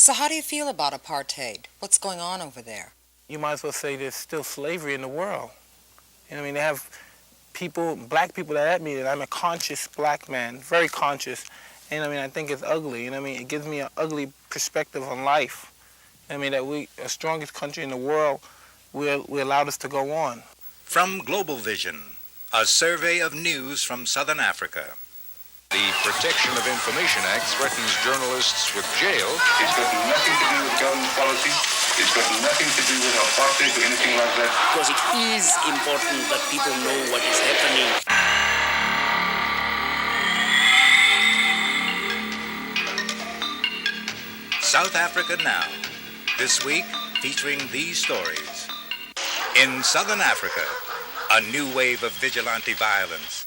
So how do you feel about apartheid? What's going on over there? You might as well say there's still slavery in the world. You know what I mean? They have people, black people that at me, and I'm a conscious black man, very conscious. And I mean, I think it's ugly. You know what I mean? It gives me an ugly perspective on life. I mean, that we, the strongest country in the world, we allowed us to go on. From Global Vision, a survey of news from Southern Africa. The Protection of Information Act threatens journalists with jail. It's got nothing to do with government policy. It's got nothing to do with apartheid or anything like that. Because it is important that people know what is happening. South Africa Now, this week featuring these stories. In Southern Africa, a new wave of vigilante violence.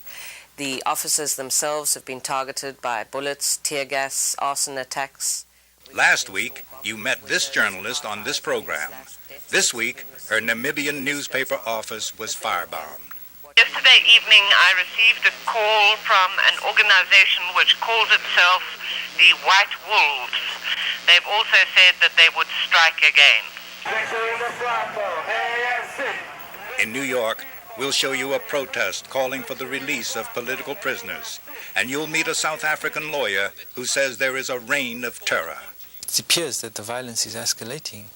The officers themselves have been targeted by bullets, tear gas, arson attacks. Last week, you met this journalist on this program. This week, her Namibian newspaper office was firebombed. Yesterday evening, I received a call from an organization which calls itself the White Wolves. They've also said that they would strike again. In New York, we'll show you a protest calling for the release of political prisoners. And you'll meet a South African lawyer who says there is a reign of terror. It appears that the violence is escalating,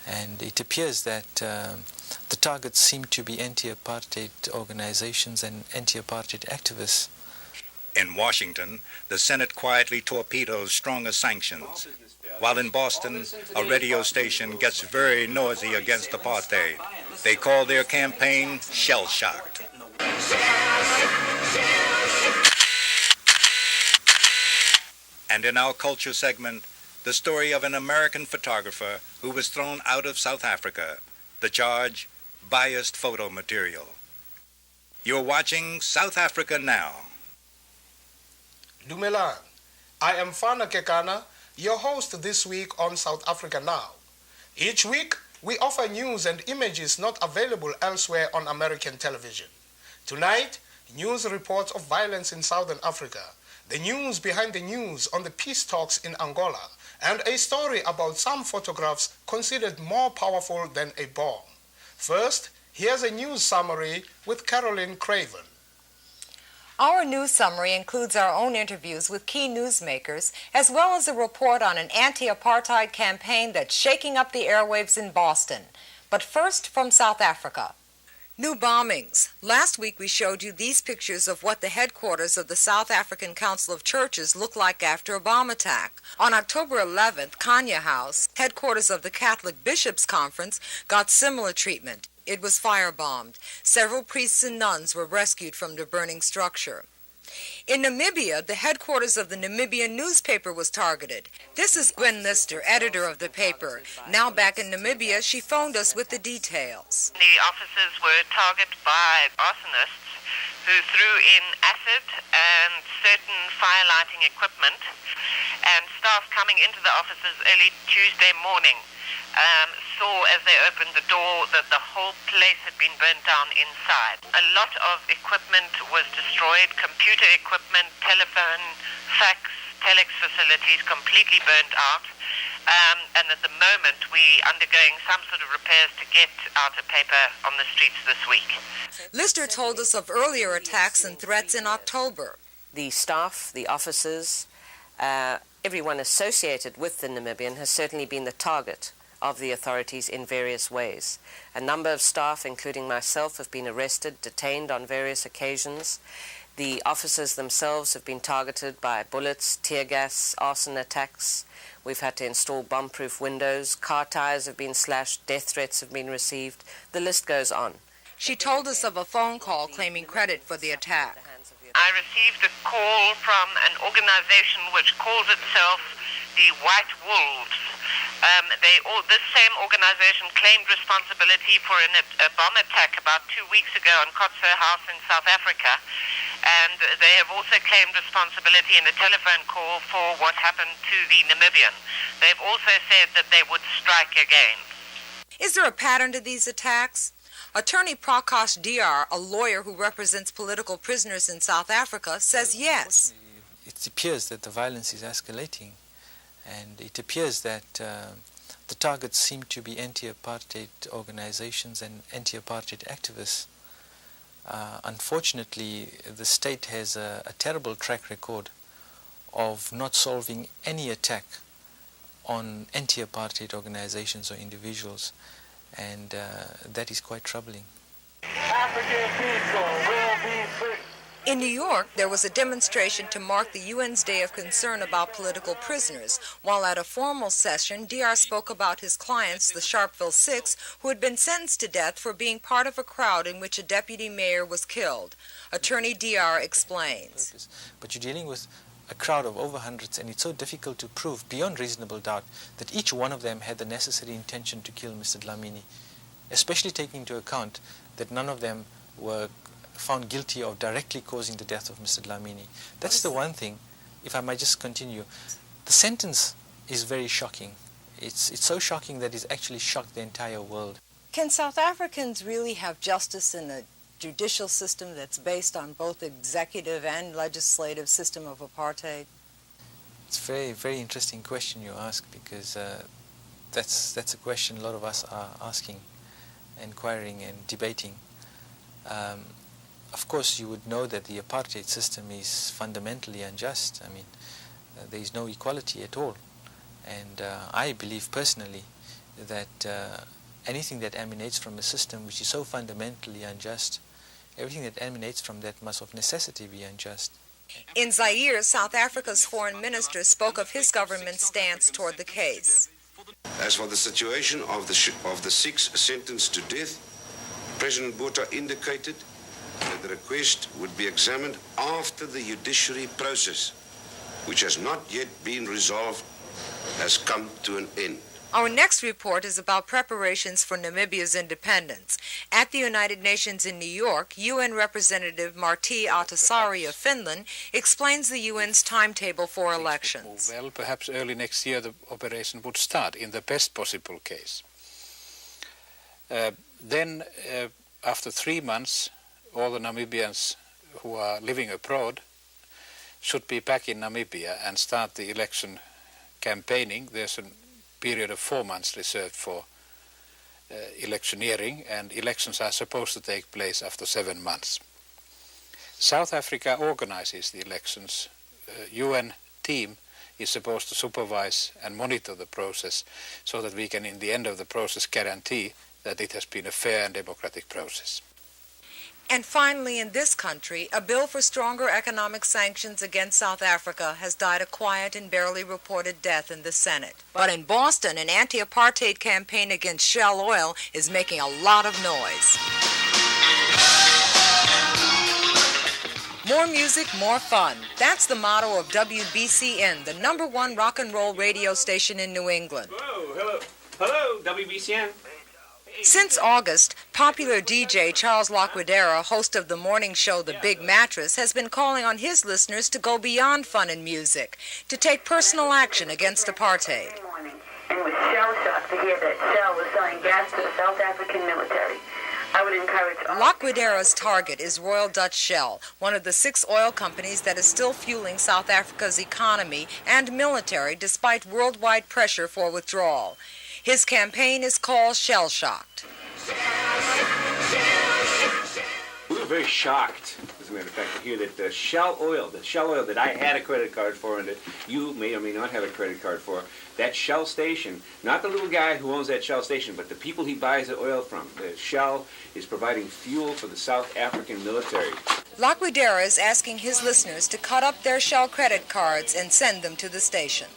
and it appears that the targets seem to be anti-apartheid organizations and anti-apartheid activists. In Washington, the Senate quietly torpedoes stronger sanctions, while in Boston, a radio station gets very noisy against apartheid. They call their campaign Shell Shocked. And in our culture segment, the story of an American photographer who was thrown out of South Africa. The charge, biased photo material. You're watching South Africa Now. Dumelang, I am Fana Kekana, your host this week on South Africa Now. Each week, we offer news and images not available elsewhere on American television. Tonight, news reports of violence in Southern Africa, the news behind the news on the peace talks in Angola, and a story about some photographs considered more powerful than a bomb. First, here's a news summary with Carolyn Carven. Our news summary includes our own interviews with key newsmakers, as well as a report on an anti-apartheid campaign that's shaking up the airwaves in Boston. But first, from South Africa. New bombings. Last week we showed you these pictures of what the headquarters of the South African Council of Churches looked like after a bomb attack. On October 11th, Khanya House, headquarters of the Catholic Bishops' Conference, got similar treatment. It was firebombed. Several priests and nuns were rescued from the burning structure. In Namibia, the headquarters of the Namibian newspaper was targeted. This is Gwen Lister, editor of the paper. Now back in Namibia, she phoned us with the details. The officers were targeted by arsonists who threw in acid and certain fire-lighting equipment, and staff coming into the offices early Tuesday morning saw as they opened the door that the whole place had been burnt down inside. A lot of equipment was destroyed, computer equipment, telephone, fax, telex facilities completely burnt out. And at the moment we're undergoing some sort of repairs to get out a paper on the streets this week. Lister told us of earlier attacks and threats in October. The staff, the officers, everyone associated with the Namibian has certainly been the target of the authorities in various ways. A number of staff, including myself, have been arrested, detained on various occasions. The officers themselves have been targeted by bullets, tear gas, arson attacks. We've had to install bomb-proof windows. Car tires have been slashed. Death threats have been received. The list goes on. She told us of a phone call claiming credit for the attack. I received a call from an organization which calls itself the White Wolves. This same organization claimed responsibility for a bomb attack about 2 weeks ago on Khotso House in South Africa, and they have also claimed responsibility in a telephone call for what happened to the Namibian. They've also said that they would strike again. Is there a pattern to these attacks? Attorney Prakash Diar, a lawyer who represents political prisoners in South Africa, says yes. It appears that the violence is escalating, And it appears that the targets seem to be anti-apartheid organizations and anti-apartheid activists. Unfortunately, the state has a terrible track record of not solving any attack on anti-apartheid organizations or individuals, and that is quite troubling. African people will be free. In New York, there was a demonstration to mark the UN's Day of Concern about political prisoners, while at a formal session, Diar spoke about his clients, the Sharpeville Six, who had been sentenced to death for being part of a crowd in which a deputy mayor was killed. Attorney Diar explains. But you're dealing with a crowd of over hundreds, and it's so difficult to prove beyond reasonable doubt that each one of them had the necessary intention to kill Mr. Dlamini, especially taking into account that none of them were found guilty of directly causing the death of Mr. Dlamini. That's the one thing, if I might just continue. The sentence is very shocking. It's so shocking that it's actually shocked the entire world. Can South Africans really have justice in a judicial system that's based on both executive and legislative system of apartheid? It's a very, very interesting question you ask, because that's a question a lot of us are asking, inquiring and debating. Of course, you would know that the apartheid system is fundamentally unjust. I mean, there is no equality at all. And I believe personally that anything that emanates from a system which is so fundamentally unjust, everything that emanates from that must of necessity be unjust. In Zaire, South Africa's foreign minister spoke of his government's stance toward the case. As for the situation of the six sentenced to death, President Botha indicated that the request would be examined after the judiciary process, which has not yet been resolved, has come to an end. Our next report is about preparations for Namibia's independence. At the United Nations in New York, UN Representative Martti Ahtisaari of Finland explains the UN's timetable for elections. Well, perhaps early next year the operation would start in the best possible case. Then, after 3 months, all the Namibians who are living abroad should be back in Namibia and start the election campaigning. There's a period of 4 months reserved for electioneering, and elections are supposed to take place after 7 months. South Africa organizes the elections. UN team is supposed to supervise and monitor the process so that we can, in the end of the process, guarantee that it has been a fair and democratic process. And finally, in this country, a bill for stronger economic sanctions against South Africa has died a quiet and barely reported death in the Senate. But in Boston, an anti-apartheid campaign against Shell Oil is making a lot of noise. More music, more fun. That's the motto of WBCN, the #1 rock and roll radio station in New England. Whoa, hello, WBCN. Since August, popular DJ Charles Laquidara, host of the morning show The Big Mattress, has been calling on his listeners to go beyond fun and music, to take personal action against apartheid. And was shell shocked to hear that Shell was selling gas to the South African military. I would encourage Laquidara's target is Royal Dutch Shell, one of the 6 oil companies that is still fueling South Africa's economy and military despite worldwide pressure for withdrawal. His campaign is called Shell Shocked. We were very shocked, as a matter of fact, to hear that the Shell Oil that I had a credit card for and that you may or may not have a credit card for, that Shell station, not the little guy who owns that Shell station, but the people he buys the oil from. The Shell is providing fuel for the South African military. Laquidara is asking his listeners to cut up their Shell credit cards and send them to the station.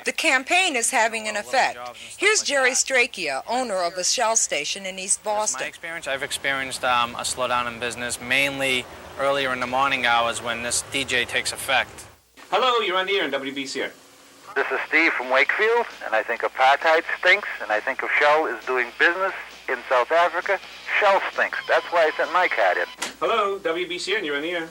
The campaign is having an effect. Here's Jerry Straccia, owner of a Shell station in East Boston. My experience, I've experienced a slowdown in business, mainly earlier in the morning hours when this DJ takes effect. Hello, you're on the air on WBCN. This is Steve from Wakefield, and I think apartheid stinks, and I think if Shell is doing business in South Africa, Shell stinks. That's why I sent my card in. Hello, WBCN, you're on the air.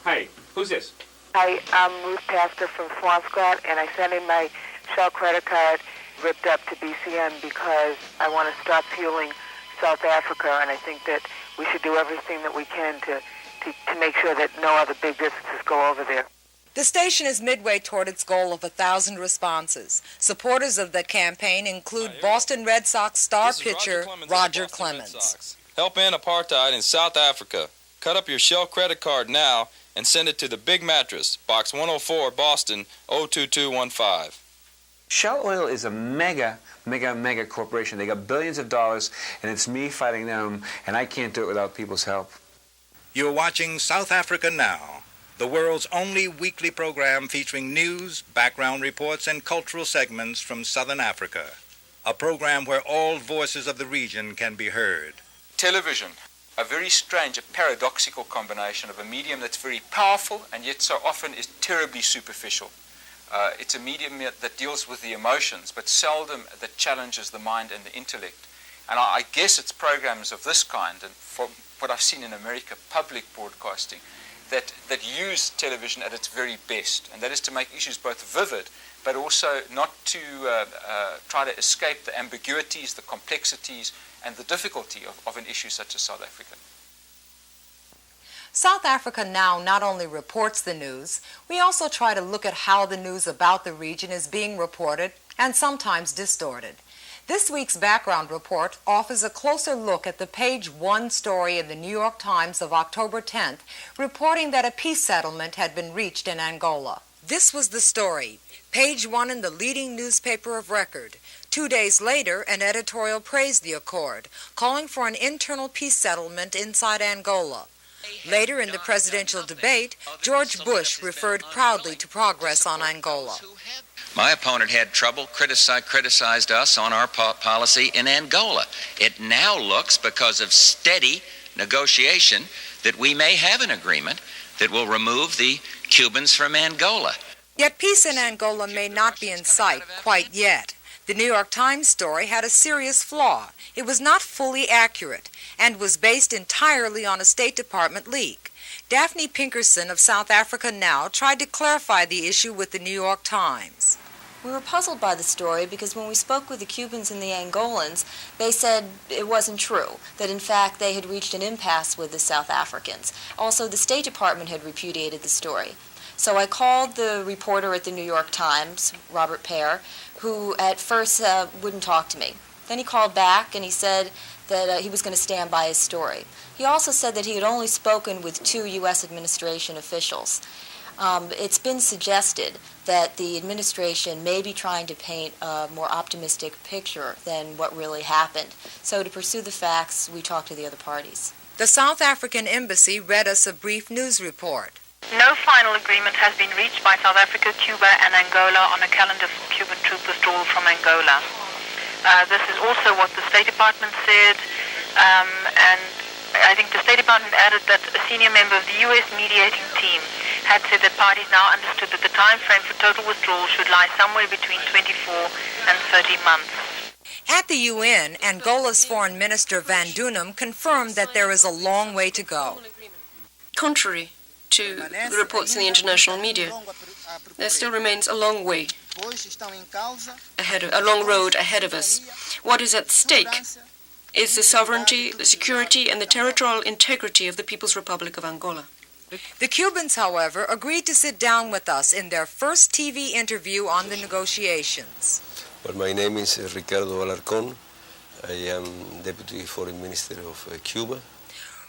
Hi, who's this? Hi, I'm Ruth Pastor from Swampscott, and I sent in my Shell credit card ripped up to BCN because I want to stop fueling South Africa, and I think that we should do everything that we can to make sure that no other big businesses go over there. The station is midway toward its goal of 1,000 responses. Supporters of the campaign include Boston Red Sox star pitcher Roger Clemens. Help end apartheid in South Africa. Cut up your Shell credit card now and send it to the Big Mattress, Box 104, Boston, 02215. Shell Oil is a mega corporation. They got billions of dollars, and it's me fighting them, and I can't do it without people's help. You're watching South Africa Now, the world's only weekly program featuring news, background reports, and cultural segments from Southern Africa. A program where all voices of the region can be heard. Television, a very strange, a paradoxical combination of a medium that's very powerful and yet so often is terribly superficial. It's a medium that deals with the emotions, but seldom that challenges the mind and the intellect. And I guess it's programs of this kind, and from what I've seen in America, public broadcasting, that use television at its very best, and that is to make issues both vivid, but also not to try to escape the ambiguities, the complexities, and the difficulty of an issue such as South Africa. South Africa Now not only reports the news, we also try to look at how the news about the region is being reported and sometimes distorted. This week's background report offers a closer look at the page 1 story in the New York Times of October 10th, reporting that a peace settlement had been reached in Angola. This was the story, page 1 in the leading newspaper of record. 2 days later, an editorial praised the accord, calling for an internal peace settlement inside Angola. Later in the presidential debate, George Bush referred proudly to progress on Angola. My opponent had trouble, criticized us on our policy in Angola. It now looks, because of steady negotiation, that we may have an agreement that will remove the Cubans from Angola. Yet peace in Angola may not be in sight quite yet. The New York Times story had a serious flaw. It was not fully accurate and was based entirely on a State Department leak. Daphne Pinkerson of South Africa Now tried to clarify the issue with the New York Times. We were puzzled by the story because when we spoke with the Cubans and the Angolans, they said it wasn't true, that in fact they had reached an impasse with the South Africans. Also, the State Department had repudiated the story. So I called the reporter at the New York Times, Robert Pear, who at first wouldn't talk to me. Then he called back and he said that he was going to stand by his story. He also said that he had only spoken with 2 U.S. administration officials. It's been suggested that the administration may be trying to paint a more optimistic picture than what really happened. So to pursue the facts, we talked to the other parties. The South African Embassy read us a brief news report. No final agreement has been reached by South Africa, Cuba, and Angola on a calendar for Cuban troop withdrawal from Angola. This is also what the State Department said, and I think the State Department added that a senior member of the U.S. mediating team had said that parties now understood that the time frame for total withdrawal should lie somewhere between 24 and 30 months. At the UN, Angola's Foreign Minister Van-Dunem confirmed that there is a long way to go. Contrary to the reports in the international media, there still remains a long way a long road ahead of us. What is at stake is the sovereignty, the security, and the territorial integrity of the People's Republic of Angola. The Cubans, however, agreed to sit down with us in their first TV interview on the negotiations. Well, my name is Ricardo Alarcón. I am Deputy Foreign Minister of Cuba.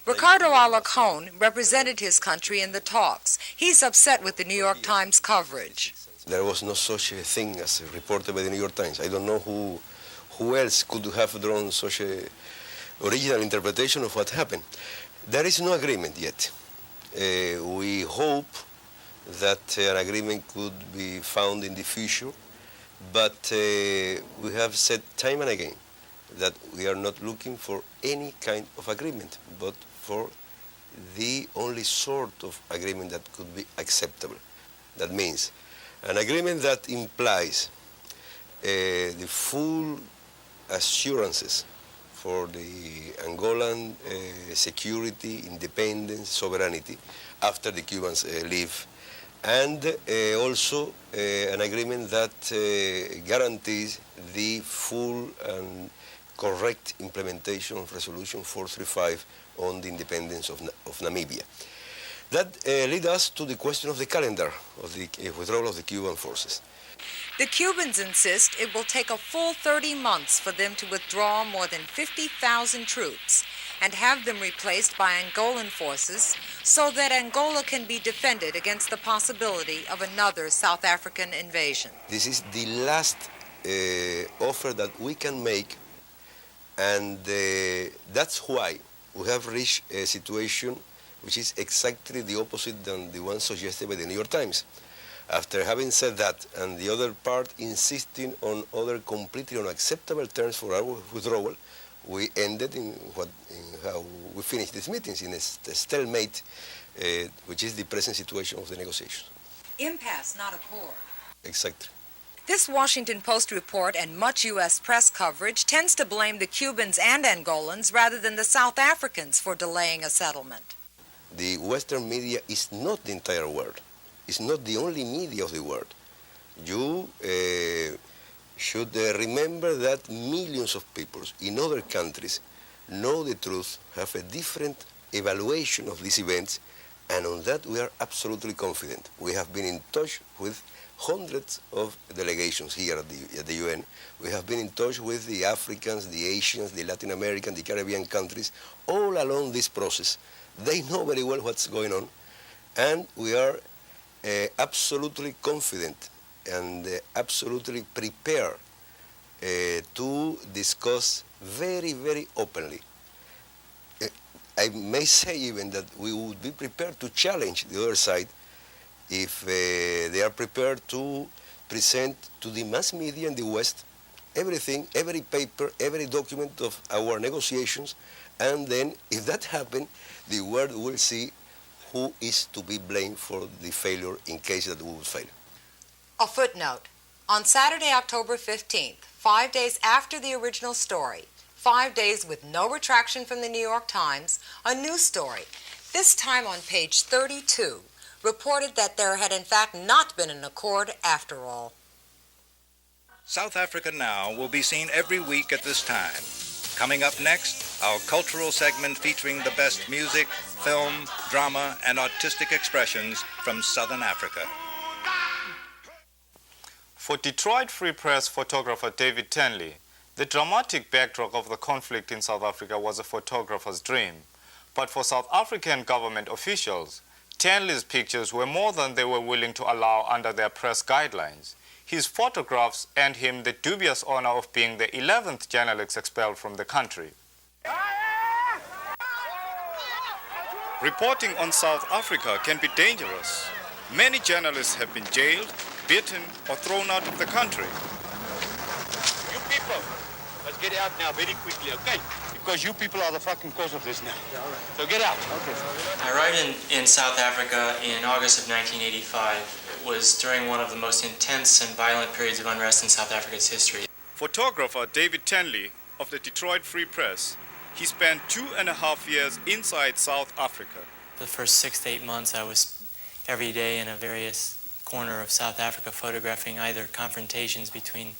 Ricardo Alarcón represented his country in the talks. He's upset with the New York Times coverage. There was no such a thing as reported by the New York Times. I don't know who else could have drawn such a original interpretation of what happened. There is no agreement yet. We hope that an agreement could be found in the future, but we have said time and again that we are not looking for any kind of agreement, but for the only sort of agreement that could be acceptable. That means an agreement that implies the full assurances for the Angolan security, independence, sovereignty after the Cubans leave, and also an agreement that guarantees the full and correct implementation of Resolution 435 on the independence of Namibia. That leads us to the question of the calendar of the withdrawal of the Cuban forces. The Cubans insist it will take a full 30 months for them to withdraw more than 50,000 troops and have them replaced by Angolan forces so that Angola can be defended against the possibility of another South African invasion. This is the last offer that we can make, and that's why we have reached a situation which is exactly the opposite than the one suggested by the New York Times. After having said that, and the other part insisting on other completely unacceptable terms for our withdrawal, we ended in how we finished these meetings, in a stalemate, which is the present situation of the negotiations. Impasse, not accord. Exactly. This Washington Post report and much U.S. press coverage tends to blame the Cubans and Angolans rather than the South Africans for delaying a settlement. The Western media is not the entire world. It's not the only media of the world. You should remember that millions of people in other countries know the truth, have a different evaluation of these events, and on that we are absolutely confident. We have been in touch with hundreds of delegations here at the UN. We have been in touch with the Africans, the Asians, the Latin American, the Caribbean countries, all along this process. They know very well what's going on, and we are absolutely confident and absolutely prepared to discuss very, very openly. I may say even that we would be prepared to challenge the other side if they are prepared to present to the mass media in the West everything, every paper, every document of our negotiations, and then if that happens, the world will see who is to be blamed for the failure in case that we would fail. A footnote. On Saturday, October 15th, 5 days after the original story, 5 days with no retraction from the New York Times, a new story, this time on page 32, reported that there had in fact not been an accord after all. South Africa Now will be seen every week at this time. Coming up next, our cultural segment featuring the best music, film, drama, and artistic expressions from Southern Africa. For Detroit Free Press photographer David Tenley, the dramatic backdrop of the conflict in South Africa was a photographer's dream. But for South African government officials, Tenley's pictures were more than they were willing to allow under their press guidelines. His photographs earned him the dubious honor of being the 11th journalist expelled from the country. Reporting on South Africa can be dangerous. Many journalists have been jailed, beaten, or thrown out of the country. You people, let's get out now very quickly, okay? Because you people are the fucking cause of this now. Yeah, all right. So get out. Okay. I arrived in South Africa in August of 1985. It was during one of the most intense and violent periods of unrest in South Africa's history. Photographer David Tenley of the Detroit Free Press, he spent 2.5 years inside South Africa. The first 6 to 8 months I was every day in a various corner of South Africa photographing either confrontations between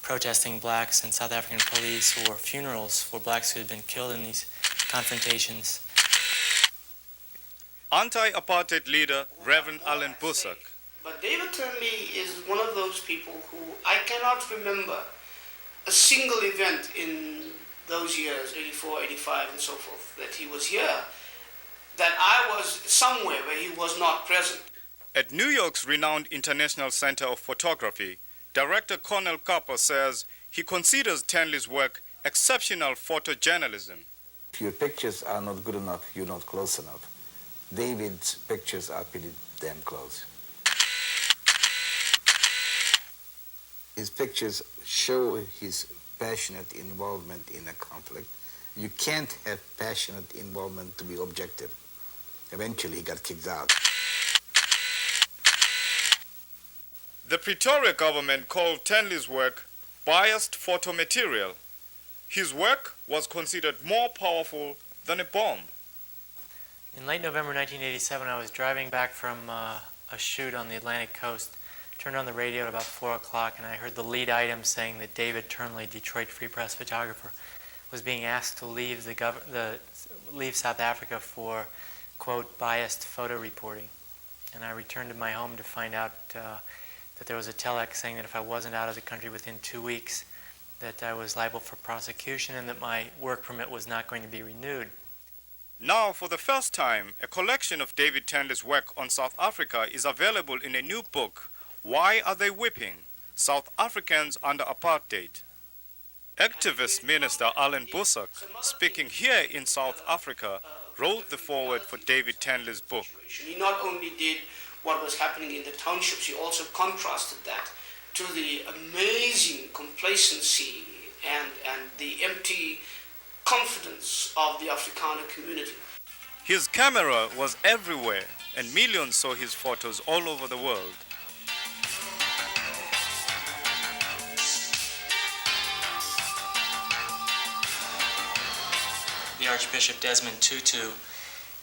protesting blacks and South African police or funerals for blacks who had been killed in these confrontations. Anti-apartheid leader Reverend Allen Busak. But David Tenley is one of those people who I cannot remember a single event in those years, 84, 85 and so forth, that he was here, that I was somewhere where he was not present. At New York's renowned International Center of Photography, Director Cornel Kappa says he considers Tenley's work exceptional photojournalism. If your pictures are not good enough, you're not close enough. David's pictures are pretty damn close. His pictures show his passionate involvement in a conflict. You can't have passionate involvement to be objective. Eventually he got kicked out. The Pretoria government called Tenley's work biased photo material. His work was considered more powerful than a bomb. In late November 1987, I was driving back from a shoot on the Atlantic coast, turned on the radio at about 4 o'clock, and I heard the lead item saying that David Tenley, Detroit Free Press photographer, was being asked to leave leave South Africa for quote, biased photo reporting. And I returned to my home to find out that there was a telex saying that if I wasn't out of the country within 2 weeks, that I was liable for prosecution and that my work permit was not going to be renewed. Now, for the first time, a collection of David Tenley's work on South Africa is available in a new book, Why Are They Whipping? South Africans Under Apartheid. Activist Minister Alan Boesak, speaking here in South Africa, wrote the foreword for David Tenley's book. He not only did what was happening in the townships, he also contrasted that to the amazing complacency and the empty confidence of the Afrikaner community. His camera was everywhere, and millions saw his photos all over the world. The Archbishop Desmond Tutu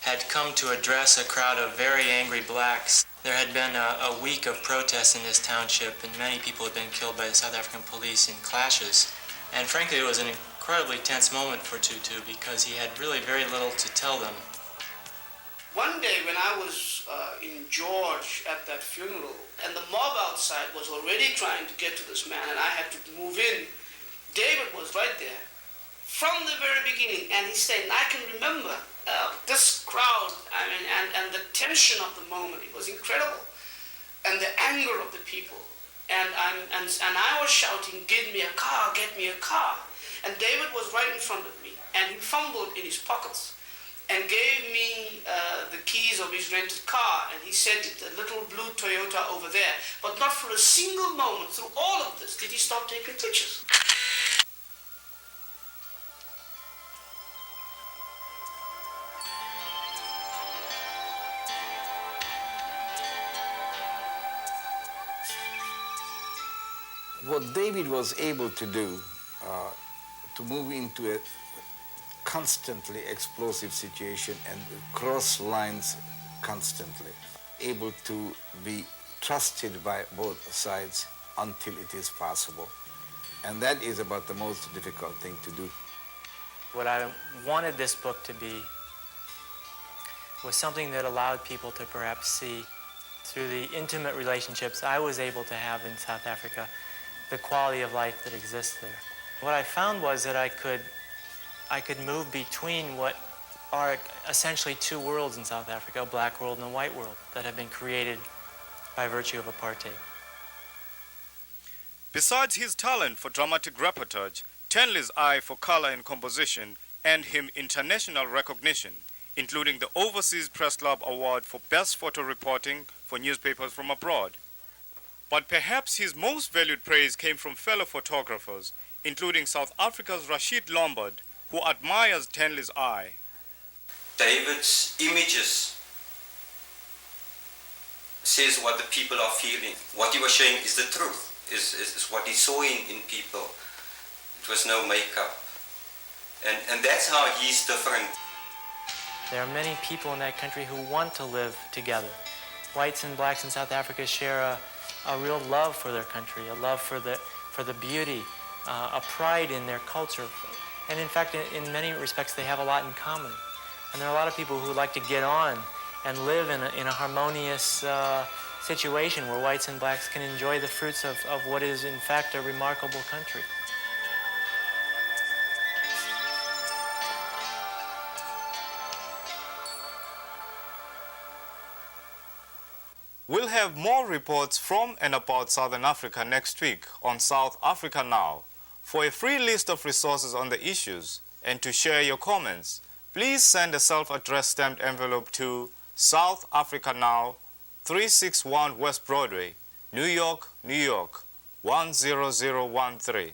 had come to address a crowd of very angry blacks. There had been a week of protests in this township, and many people had been killed by the South African police in clashes. And frankly, it was an incredibly tense moment for Tutu because he had really very little to tell them. One day when I was in George at that funeral, and the mob outside was already trying to get to this man, and I had to move in, David was right there from the very beginning, and he stayed. And I can remember this crowd, and the tension of the moment. It was incredible, and the anger of the people. And I was shouting, "Get me a car! Get me a car!" And David was right in front of me, and he fumbled in his pockets and gave me the keys of his rented car, and he said, "The little blue Toyota over there." But not for a single moment through all of this did he stop taking pictures. What David was able to do, to move into a constantly explosive situation and cross lines constantly, able to be trusted by both sides until it is possible. And that is about the most difficult thing to do. What I wanted this book to be was something that allowed people to perhaps see, through the intimate relationships I was able to have in South Africa, the quality of life that exists there. What I found was that I could move between what are essentially two worlds in South Africa, a black world and a white world, that have been created by virtue of apartheid. Besides his talent for dramatic reportage, Tenley's eye for color and composition earned him international recognition, including the Overseas Press Club Award for Best Photo Reporting for newspapers from abroad. But perhaps his most valued praise came from fellow photographers, including South Africa's Rashid Lombard, who admires Tenley's eye. David's images says what the people are feeling. What he was showing is the truth, is what he saw in people. It was no makeup. And that's how he's different. There are many people in that country who want to live together. Whites and blacks in South Africa share a real love for their country, a love for the beauty, a pride in their culture. And in fact, in many respects, they have a lot in common. And there are a lot of people who would like to get on and live in a harmonious situation where whites and blacks can enjoy the fruits of what is, in fact, a remarkable country. We'll have more reports from and about Southern Africa next week on South Africa Now. For a free list of resources on the issues and to share your comments, please send a self-addressed stamped envelope to South Africa Now, 361 West Broadway, New York, New York, 10013.